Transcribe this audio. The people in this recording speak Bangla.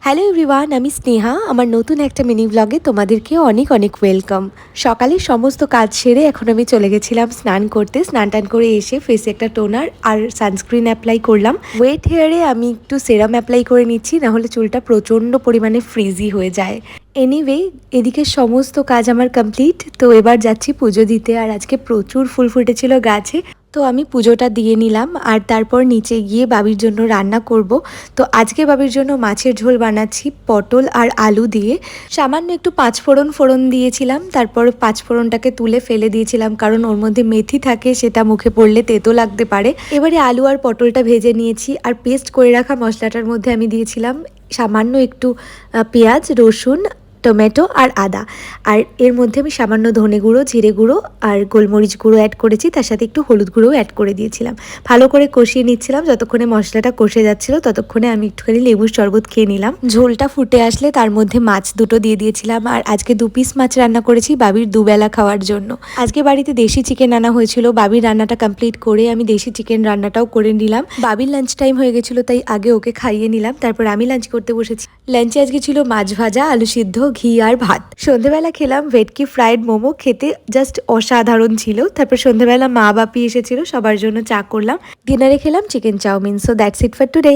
হ্যালো এভরিওয়ান, আমি স্নেহা। আমার নতুন একটা মিনি ব্লগে তোমাদেরকে অনেক অনেক ওয়েলকাম। সকালের সমস্ত কাজ সেরে এখন আমি চলে গেছিলাম স্নান করতে। স্নান টান করে এসে ফেসে একটা টোনার আর সানস্ক্রিন অ্যাপ্লাই করলাম। ওয়েট হেয়ারে আমি একটু সেরাম অ্যাপ্লাই করে নিচ্ছি, নাহলে চুলটা প্রচণ্ড পরিমাণে ফ্রিজি হয়ে যায়। এনিওয়ে, এদিকে সমস্ত কাজ আমার কমপ্লিট। তো এবার যাচ্ছি পুজো দিতে। আর আজকে প্রচুর ফুল ফুটেছিল গাছে, তো আমি পুজোটা দিয়ে নিলাম। আর তারপর নিচে গিয়ে বাবির জন্য রান্না করব। তো আজকে বাবির জন্য মাছের ঝোল বানাচ্ছি পটল আর আলু দিয়ে। সামান্য একটু পাঁচফোড়ন দিয়েছিলাম, তারপর পাঁচফোড়নটাকে তুলে ফেলে দিয়েছিলাম, কারণ ওর মধ্যে মেথি থাকে, সেটা মুখে পড়লে তেতো লাগতে পারে। এবারে আলু আর পটলটা ভেজে নিয়েছি, আর পেস্ট করে রাখা মশলাটার মধ্যে আমি দিয়েছিলাম সামান্য একটু পেঁয়াজ, রসুন, টমেটো আর আদা। আর এর মধ্যে আমি সামান্য ধনে গুঁড়ো, জিরে গুঁড়ো আর গোলমরিচ গুঁড়ো অ্যাড করেছি, তার সাথে একটু হলুদ গুঁড়োও অ্যাড করে দিয়েছিলাম। ভালো করে কষিয়ে নিচ্ছিলাম। যতক্ষণে মশলাটা কষে যাচ্ছিল ততক্ষণে আমি একটুখানি লেবুর শরবত খেয়ে নিলাম। ঝোলটা ফুটে আসলে তার মধ্যে মাছ দুটো দিয়ে দিয়েছিলাম। আর আজকে 2 পিস মাছ রান্না করেছি বাবির দুবেলা খাওয়ার জন্য। আজকে বাড়িতে দেশি চিকেন আনা হয়েছিল। বাবির রান্নাটা কমপ্লিট করে আমি দেশি চিকেন রান্নাটাও করে নিলাম। বাবির লাঞ্চ টাইম হয়ে গেছিলো, তাই আগে ওকে খাইয়ে নিলাম, তারপর আমি লাঞ্চ করতে বসেছি। লাঞ্চে আজকে ছিল মাছ ভাজা, আলু সিদ্ধ, ঘি আর ভাত। সন্ধেবেলা খেলাম ভেটকি ফ্রাইড মোমো, খেতে জাস্ট অসাধারণ ছিল। তারপর সন্ধেবেলা মা বাপি এসেছিল, সবার জন্য চা করলাম। ডিনারে খেলাম chicken chow mein. So that's it for today.